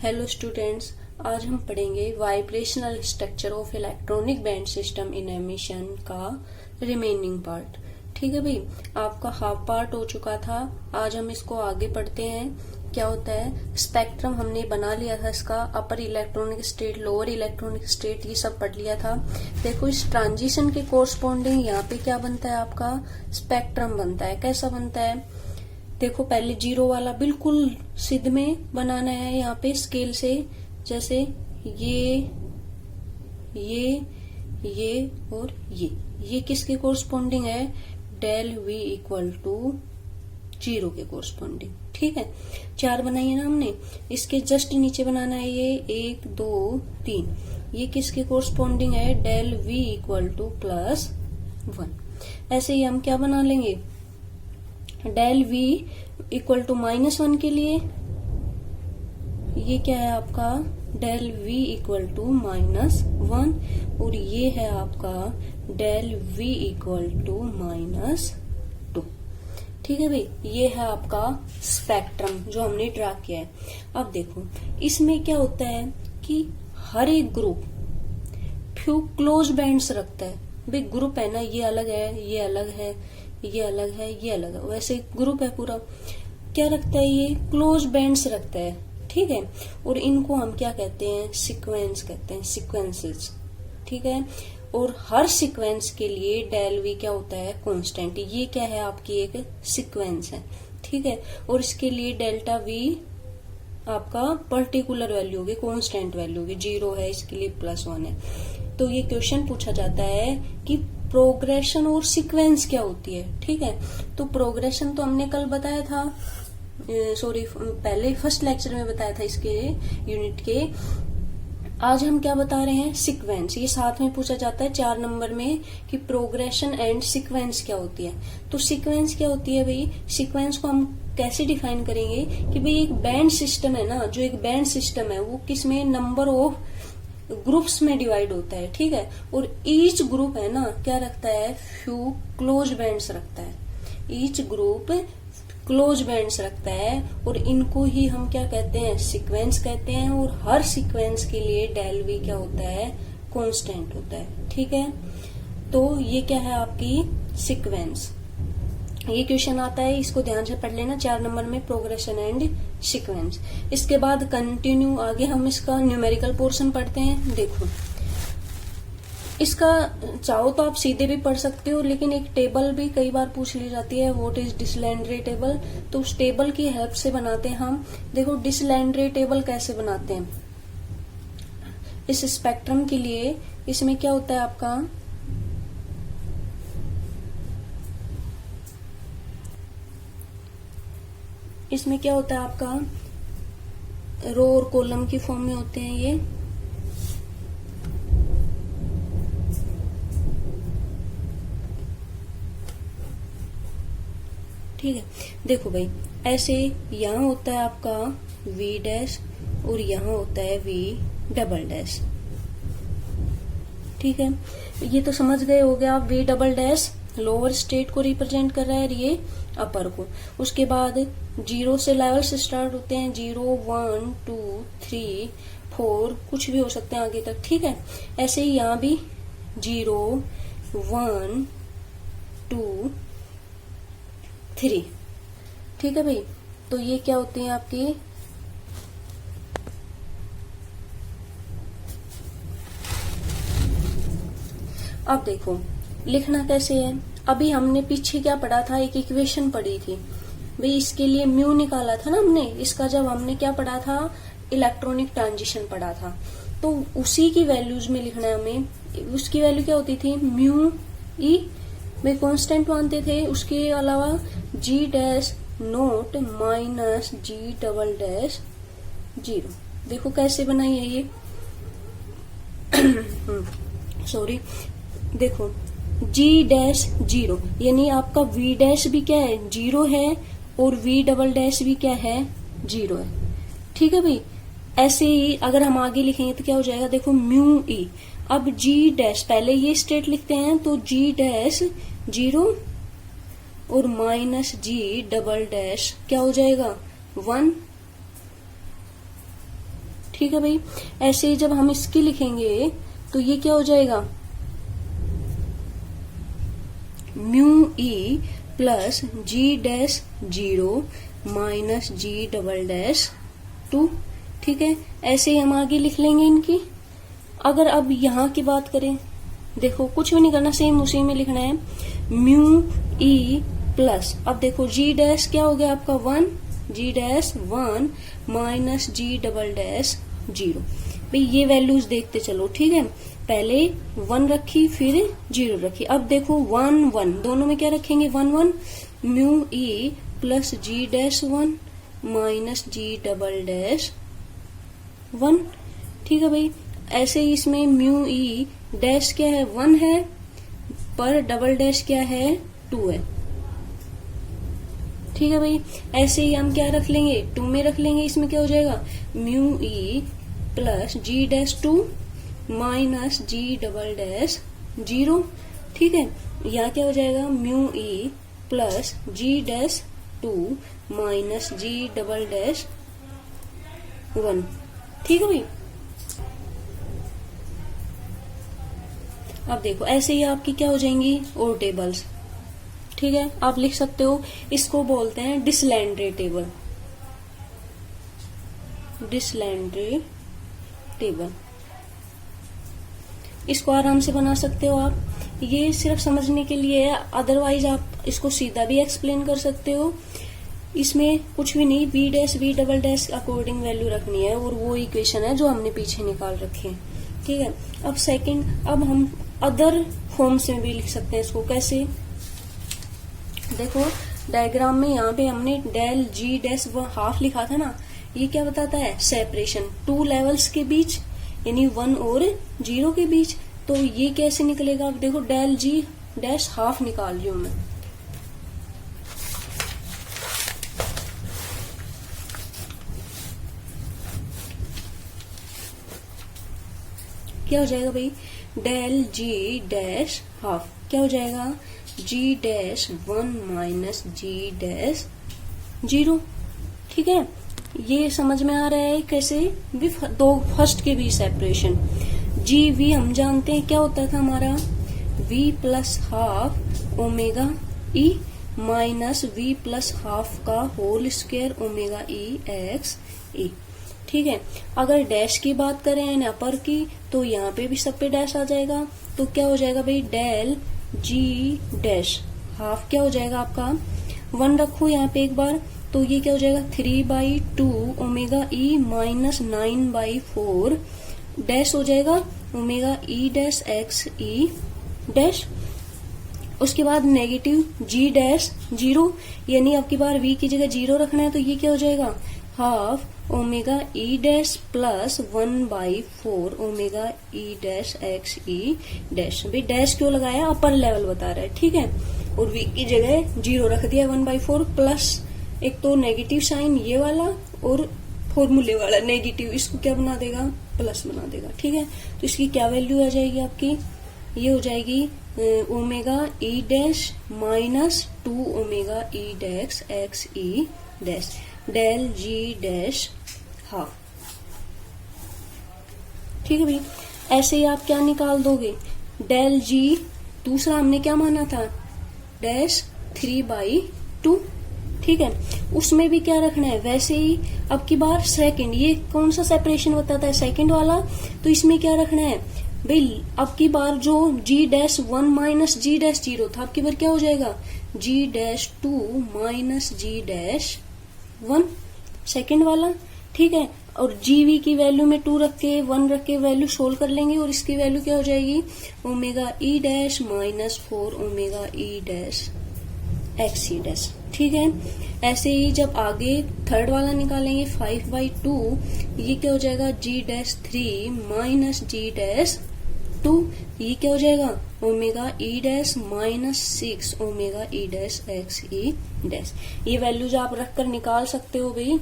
Hello students, आज हम पढ़ेंगे vibrational structure of electronic band system in emission का रिमेनिंग पार्ट। ठीक है भाई, आपका हाफ पार्ट हो चुका था। आज हम इसको आगे पढ़ते हैं। क्या होता है, स्पेक्ट्रम हमने बना लिया था इसका, upper electronic state, lower electronic state, ये सब पढ़ लिया था। देखो इस ट्रांजिशन के कोरस्पॉन्डिंग यहाँ पे क्या बनता है, आपका स्पेक्ट्रम बनता है। कैसा बनता है, देखो पहले जीरो वाला बिल्कुल सिद्ध में बनाना है यहाँ पे स्केल से, जैसे ये और ये किसके कोरस्पॉन्डिंग है, del v equal to zero के कोरस्पॉन्डिंग। ठीक है, चार बनाई है ना हमने, इसके जस्ट नीचे बनाना है ये 1 2 3, ये किसके कोरस्पॉन्डिंग है, डेल वी इक्वल टू +1। ऐसे ही हम क्या बना लेंगे, डेल वी इक्वल टू -1 के लिए ये क्या है आपका, डेल वी इक्वल टू -1, और ये है आपका डेल वी इक्वल टू -2। ठीक है भाई, ये है आपका स्पेक्ट्रम जो हमने ड्रा किया है। अब देखो इसमें क्या होता है कि हर एक ग्रुप फ्यू क्लोज बैंड्स रखता है। भाई ग्रुप है ना, ये अलग है, ये अलग है, ये अलग है, ये अलग है, वैसे ग्रुप है पूरा, क्या रखता है, ये क्लोज बैंड्स रखता है। ठीक है, और इनको हम क्या कहते हैं, सीक्वेंस कहते हैं, सीक्वेंसेस। ठीक है, और हर सीक्वेंस के लिए डेल वी क्या होता है, कांस्टेंट। ये क्या है, आपकी एक सीक्वेंस है। ठीक है, और इसके लिए डेल्टा वी आपका पर्टिकुलर वैल्यू होगी, कांस्टेंट वैल्यू होगी, 0 है, इसके लिए +1 है। तो ये क्वेश्चन पूछा जाता है कि प्रोग्रेशन और सीक्वेंस क्या होती है। ठीक है, तो प्रोग्रेशन तो हमने कल बताया था, पहले फर्स्ट लेक्चर में बताया था इसके यूनिट के। आज हम क्या बता रहे हैं, सीक्वेंस। ये साथ में पूछा जाता है 4 नंबर में कि प्रोग्रेशन एंड सीक्वेंस क्या होती है। तो सीक्वेंस क्या होती है भाई, सीक्वेंस को हम कैसे डिफाइन करेंगे कि भाई एक बैंड सिस्टम है ना, जो एक बैंड सिस्टम है वो किसमें, नंबर ऑफ ग्रुप्स में डिवाइड होता है। ठीक है, और ईच ग्रुप है ना क्या रखता है, फ्यू क्लोज बैंड्स रखता है। ईच ग्रुप क्लोज बैंड्स रखता है, और इनको ही हम क्या कहते हैं, सीक्वेंस कहते हैं। और हर सीक्वेंस के लिए डेल वी क्या होता है, कांस्टेंट होता है। ठीक है, तो ये क्या है आपकी सीक्वेंस। ये क्वेश्चन आता है, इसको ध्यान से पढ़ लेना 4 नंबर में, प्रोग्रेशन एंड सीक्वेंस। इसके बाद कंटिन्यू आगे हम इसका न्यूमेरिकल पोर्शन पढ़ते हैं। देखो इसका चाहो तो आप सीधे भी पढ़ सकते हो, लेकिन एक टेबल भी कई बार पूछ ली जाती है, व्हाट इज डिसलैंड्रे टेबल, तो उस टेबल की हेल्प से बनाते हैं हम। देखो डिसलैंड्रे टेबल कैसे बनाते हैं, इस स्पेक्ट्रम के लिए इसमें क्या होता है आपका, इसमें क्या होता है आपका, रो और कॉलम की फॉर्म में होते हैं ये। ठीक है, देखो भाई ऐसे यहाँ होता है आपका V डैश, और यहाँ होता है V डबल डैश। ठीक है, ये तो समझ गए हो गया आप, V double dash lower state को रिप्रेजेंट कर रहा है, ये अपर को। उसके बाद 0 से लेवल्स स्टार्ट होते हैं, 0 1 2 3 4, कुछ भी हो सकते हैं आगे तक। ठीक है, ऐसे ही यहाँ भी 0 1 2 3। ठीक है भाई, तो ये क्या होती है आपकी, अब देखो लिखना कैसे है। अभी हमने पीछे क्या पढ़ा था, एक इक्वेशन पढ़ी थी भाई, इसके लिए म्यू निकाला था ना हमने, इसका जब हमने क्या पढ़ा था, इलेक्ट्रॉनिक ट्रांजिशन पढ़ा था, तो उसी की वैल्यूज में लिखना है हमें। उसकी वैल्यू क्या होती थी, म्यू ई में कांस्टेंट मानते थे, उसके अलावा G dash note minus G double dash 0। देखो कैसे बनाई है ये सॉरी, देखो G डैश 0, यानी आपका V डैश भी क्या है, 0 है, और V डबल डैश भी क्या है, 0 है। ठीक है भाई, ऐसे ही अगर हम आगे लिखेंगे तो क्या हो जाएगा, देखो म्यू ई। अब G डैश, पहले ये स्टेट लिखते हैं, तो G डैश 0 और -G डबल डैश क्या हो जाएगा, 1। ठीक है भाई। ऐसे ही जब हम इसकी लिखेंगे तो ये क्या हो जाएगा, म्यू ई प्लस जी डैश 0 माइनस जी डबल डैश 2। ठीक है, ऐसे ही हम आगे लिख लेंगे इनकी। अगर अब यहाँ की बात करें, देखो कुछ भी नहीं करना, सेम उसी में लिखना है, म्यू ई प्लस, अब देखो जी डैश क्या हो गया आपका 1, जी डैश 1 माइनस जी डबल डैश 0। भाई ये वैल्यूज देखते चलो, ठीक है। पहले 1 रखी, फिर 0 रखी। अब देखो 1 1 दोनों में क्या रखेंगे, 1 1, म्यू ई प्लस जी डैश 1 माइनस जी डबल डैश 1। ठीक है भाई। ऐसे ही इसमें म्यू ई डैश क्या है, 1 है, पर डबल डैश क्या है, 2 है। ठीक है भाई। ऐसे ही हम क्या रख लेंगे, 2 में रख लेंगे। इसमें क्या हो जाएगा, म्यू ई प्लस जी डैश 2 माइनस जी डबल डैश 0। ठीक है, यहाँ क्या हो जाएगा, म्यू ई प्लस जी डैश 2 माइनस जी डबल डैश 1। ठीक है भाई। अब देखो ऐसे ही आपकी क्या हो जाएंगी, और टेबल्स। ठीक है, आप लिख सकते हो, इसको बोलते हैं डिसलैंड्रे टेबल, डिसलैंड्रे टेबल। इसको आराम से बना सकते हो आप, ये सिर्फ समझने के लिए है, अदरवाइज आप इसको सीधा भी एक्सप्लेन कर सकते हो। इसमें कुछ भी नहीं, v dash v double dash according value रखनी है, और वो इक्वेशन है जो हमने पीछे निकाल रखी है। ठीक है, अब सेकंड, अब हम अदर फॉर्म से भी लिख सकते हैं इसको। कैसे, देखो डायग्राम में यहाँ पे हमने डेल जी डैश हाफ लिखा था ना, ये क्या बताता है, सेपरेशन 2 लेवल्स के बीच, यानी 1 और 0 के बीच। तो ये कैसे निकलेगा, अब देखो डेल जी डैश हाफ निकाल रही हूं मैं। क्या हो जाएगा भाई, डेल जी डैश हाफ क्या हो जाएगा, जी डैश 1 माइनस जी डैश 0। ठीक है, ये समझ में आ रहा है कैसे, दो फर्स्ट के बीच सेपरेशन। जी वी हम जानते हैं क्या होता था हमारा, v plus half omega E minus v plus half का होल स्क्वायर ओमेगा ई एक्स ई। ठीक है, अगर डैश की बात करें एन अपर की, तो यहाँ पे भी सब पे डैश आ जाएगा। तो क्या हो जाएगा भाई, डेल जी डैश हाफ क्या हो जाएगा आपका, 1 रखो यहाँ पे एक बार, तो ये क्या हो जाएगा 3/2 ओमेगा ई माइनस 9/4 डैश हो जाएगा omega E dash X E dash. उसके बाद नेगेटिव जी डैश 0, यानी आपकी बार v की जगह 0 रखना है, तो ये क्या हो जाएगा half omega E dash plus 1/4 omega E dash X E dash. भाई डैश क्यों लगाया, अपर लेवल बता रहा है। ठीक है, और v की जगह 0 रख दिया 1/4 प्लस एक तो नेगेटिव साइन ये वाला, और फॉर्मूले वाला नेगेटिव, इसको क्या बना देगा, प्लस बना देगा। ठीक है, तो इसकी क्या वैल्यू आ जाएगी आपकी, ये हो जाएगी omega E dash minus 2 omega E dash X E dash del G dash half. ठीक है भाई, ऐसे ही आप क्या निकाल दोगे, डेल जी, दूसरा हमने क्या माना था, डैश 3/2। ठीक है, उसमें भी क्या रखना है, वैसे ही अब की बार सेकंड, ये कौन सा सेपरेशन बताता है, सेकंड वाला, तो इसमें क्या रखना है भाई, अब की बार जो जी डैश 1 माइनस जी डैश 0 था, अब की बार क्या हो जाएगा, जी डैश 2 माइनस जी डैश 1 सेकंड वाला। ठीक है, और जीवी की वैल्यू में 2 रख के 1 रख के वैल्यू सोल्व कर लेंगे, और इसकी वैल्यू क्या हो जाएगी, omega E dash minus 4 omega E dash X E dash. ठीक है, ऐसे ही जब आगे थर्ड वाला निकालेंगे 5/2, ये क्या हो जाएगा, जी डैश 3 माइनस जी डैश 2, ये क्या हो जाएगा, omega E dash minus 6 omega E dash X E dash. ये वैल्यूज आप रखकर निकाल सकते हो भाई।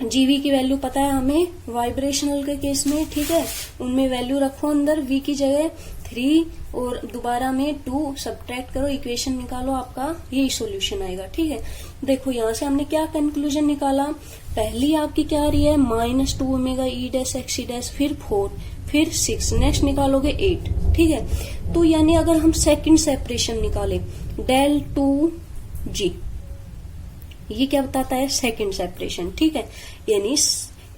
जीवी की वैल्यू पता है हमें वाइब्रेशनल के केस में। ठीक है, उनमें वैल्यू रखो अंदर, v की जगह 3 और दोबारा में 2 सब्ट्रैक्ट करो, इक्वेशन निकालो, आपका यही सॉल्यूशन आएगा। ठीक है, देखो यहाँ से हमने क्या कंक्लूजन निकाला, पहली आपकी क्या आ रही है -2 omega E dash X E dash, फिर 4, फिर 6, नेक्स्ट निकालोगे 8। ठीक है, तो यानी अगर हम सेकंड सेपरेशन निकाले डेल 2g, ये क्या बताता है सेकंड सेपरेशन। ठीक है, यानी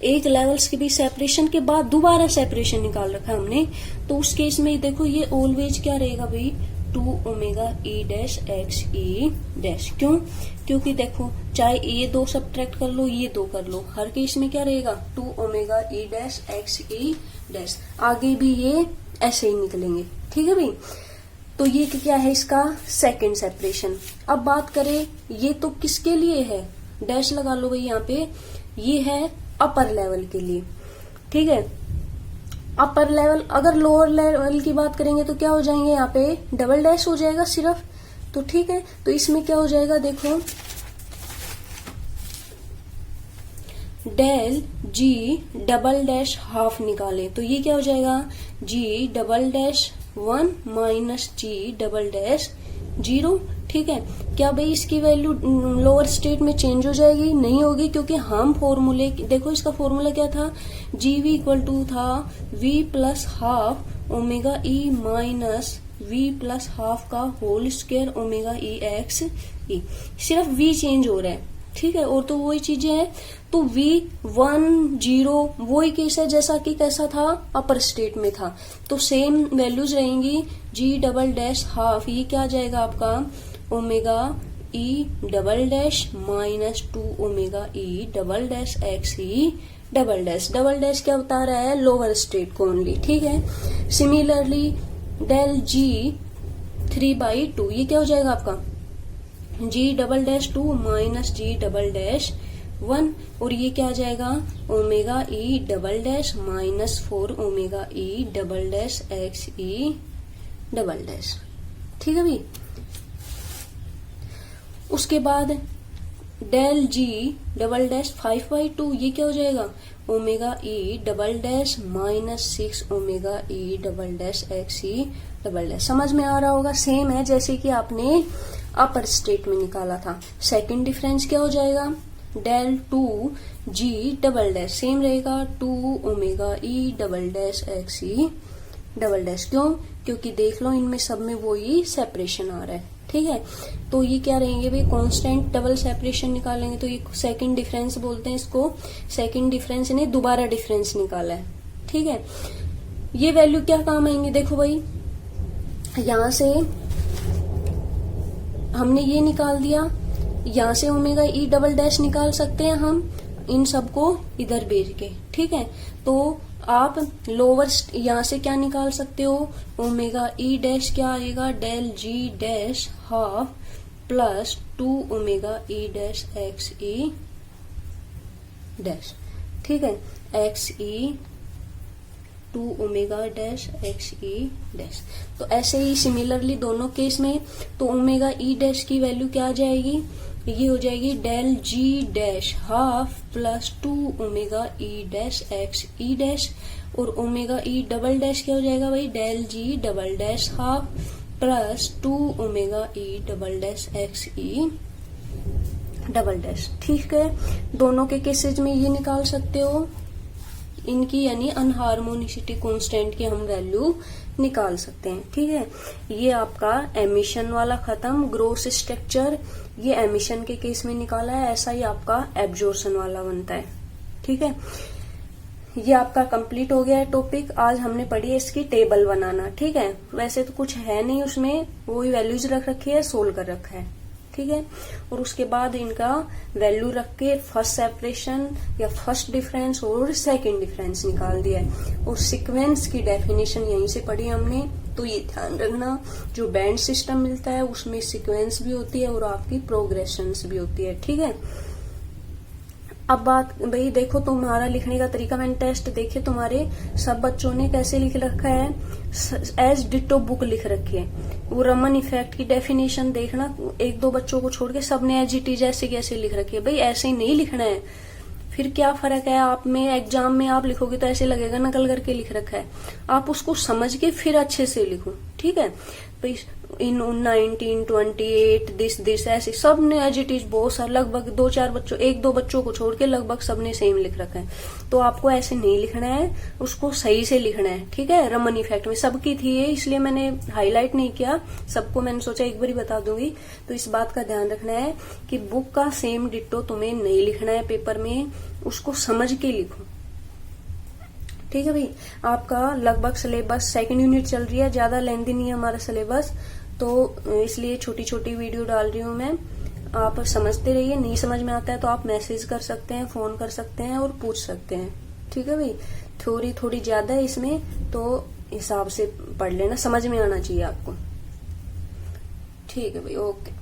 एक लेवल्स के बीच सेपरेशन के बाद दोबारा सेपरेशन निकाल रखा है हमने, तो उस केस में देखो ये ऑलवेज क्या रहेगा भाई 2 omega E dash X E dash. क्यों? क्योंकि देखो चाहे ये 2 सब्ट्रैक्ट कर लो, ये 2 कर लो, हर केस में क्या रहेगा 2 omega E dash X E dash. आगे भी ये ऐसे ही निकलेंगे। ठीक है भाई, तो ये क्या है इसका सेकंड सेपरेशन। अब बात करें ये तो किसके लिए है, डैश लगा लो भाई यहाँ पे, ये है अपर लेवल के लिए। ठीक है, अपर लेवल, अगर लोअर लेवल की बात करेंगे तो क्या हो जाएंगे यहाँ पे डबल डैश हो जाएगा सिर्फ। तो ठीक है, तो इसमें क्या हो जाएगा देखो del G double dash half निकाले तो ये क्या हो जाएगा जी डबल डैश 1 माइनस जी डबल डैश 0। ठीक है, क्या भाई इसकी वैल्यू लोअर स्टेट में चेंज हो जाएगी? नहीं होगी, क्योंकि हम फॉर्मूले, देखो इसका फॉर्मूला क्या था, GV इक्वल टू था V plus half omega E minus V plus half का होल स्क्वायर ओमेगा ई एक्स ई। सिर्फ V चेंज हो रहा है। ठीक है, और तो वही चीजें हैं, तो V 1 0 वही केस है जैसा कि कैसा था अपर स्टेट में था, तो सेम वैल्यूज रहेंगी। G डबल डैश हाफ, ये क्या आ जाएगा आपका omega E double dash minus 2 omega E double dash X ई डबल डैश। डबल डैश क्या बता रहा है लोअर स्टेट को ओनली। ठीक है, सिमिलरली डेल जी 3/2, ये क्या हो जाएगा आपका जी डबल डैश 2 माइनस जी डबल डैश 1, और ये क्या आ जाएगा omega E double dash minus 4 omega E double dash X ई डबल डैश। ठीक है भाई, उसके बाद डेल जी डबल डैश 5/2, ये क्या हो जाएगा omega E double dash minus 6 omega E double dash X ई डबल डैश। समझ में आ रहा होगा, सेम है जैसे कि आपने अपर स्टेट में निकाला था। सेकंड डिफरेंस क्या हो जाएगा del 2g double dash, same रहेगा 2 omega E double dash X ई डबल डैश। क्यों? क्योंकि देख लो इनमें सब में वो ही सेपरेशन आ रहा है। ठीक है, तो ये क्या रहेंगे भाई कांस्टेंट डबल सेपरेशन निकालेंगे तो ये सेकंड डिफरेंस बोलते हैं इसको। सेकंड डिफरेंस ने दोबारा डिफरेंस निकाला है। ठीक है, ये वैल्यू क्या काम आएंगे देखो भाई, यहां से हमने ये निकाल दिया, यहां से ओमेगा ई डबल डैश निकाल सकते हैं हम इन सबको इधर भेज के। ठीक है, तो आप लोअर यहां से क्या निकाल सकते हो ओमेगा ई डैश क्या आएगा del G dash half plus 2 omega E dash X E dash. ठीक है, X E 2 omega dash X E dash. तो ऐसे ही सिमिलरली दोनों केस में तो ओमेगा ई डैश की वैल्यू क्या आ जाएगी, ये हो जाएगी del G dash half plus 2 omega E dash X E dash, और ओमेगा ई डबल डैश क्या हो जाएगा भाई del G double dash half plus 2 omega E double dash X ई डबल डैश। ठीक है, दोनों के केसेज में ये निकाल सकते हो इनकी, यानी अनहार्मोनिसिटी कांस्टेंट की हम वैल्यू निकाल सकते हैं। ठीक है, ये आपका एमिशन वाला खत्म। ग्रोस स्ट्रक्चर ये एमिशन के केस में निकाला है, ऐसा ही आपका एब्जॉर्प्शन वाला बनता है। ठीक है, ये आपका कंप्लीट हो गया है टॉपिक। आज हमने पढ़ी है इसकी टेबल बनाना। ठीक है, वैसे तो कुछ है नहीं उसमें, वही वैल्यूज रख रखी है, सोल्व कर रखा है। ठीक है, और उसके बाद इनका वैल्यू रख के फर्स्ट सेपरेशन या फर्स्ट डिफरेंस और सेकंड डिफरेंस निकाल दिया है, और सीक्वेंस की डेफिनेशन यहीं से पढ़ी हमने। तो ये ध्यान रखना, जो बैंड सिस्टम मिलता है उसमें सीक्वेंस भी होती है और आपकी प्रोग्रेशंस भी होती है। ठीक है, अब बात भाई देखो तुम्हारा लिखने का तरीका, मैंने टेस्ट देखे तुम्हारे सब बच्चों ने कैसे लिख रखा है, एज डिटो बुक लिख रखी है। वो रमन इफेक्ट की डेफिनेशन देखना, 1-2 बच्चों को छोड़ के सबने एज इट इज ऐसे कैसे लिख रखी है। भाई ऐसे ही नहीं लिखना है, फिर क्या फर्क है आप में, एग्जाम में आप लिखोगे तो ऐसे लगेगा नकल करके लिख रखा है। आप उसको समझ के फिर अच्छे से लिखो, ठीक है। इन 1928 दिस ऐसे सब ने एज इट इज बहुत सारा, लगभग 2-4 बच्चों, 1-2 बच्चों को छोड़ के लगभग सबने सेम लिख रखा है। तो आपको ऐसे नहीं लिखना है, उसको सही से लिखना है, ठीक है। रमन इफेक्ट में सबकी थी ये, इसलिए मैंने हाईलाइट नहीं किया, सबको मैंने सोचा एक बार ही बता दूंगी। तो इस बात का ध्यान रखना है कि बुक का सेम डिट्टो तुम्हें नहीं लिखना है पेपर में, उसको समझ के लिखो, ठीक है भाई। आपका लगभग सिलेबस सेकंड यूनिट चल रही है, ज्यादा लेंथी नहीं है हमारा सिलेबस, तो इसलिए छोटी छोटी वीडियो डाल रही हूँ मैं। आप समझते रहिए, नहीं समझ में आता है तो आप मैसेज कर सकते हैं, फोन कर सकते हैं और पूछ सकते हैं, ठीक है भाई। थ्योरी थोड़ी ज्यादा है इसमें, तो हिसाब से पढ़ लेना, समझ में आना चाहिए आपको, ठीक है भाई, ओके।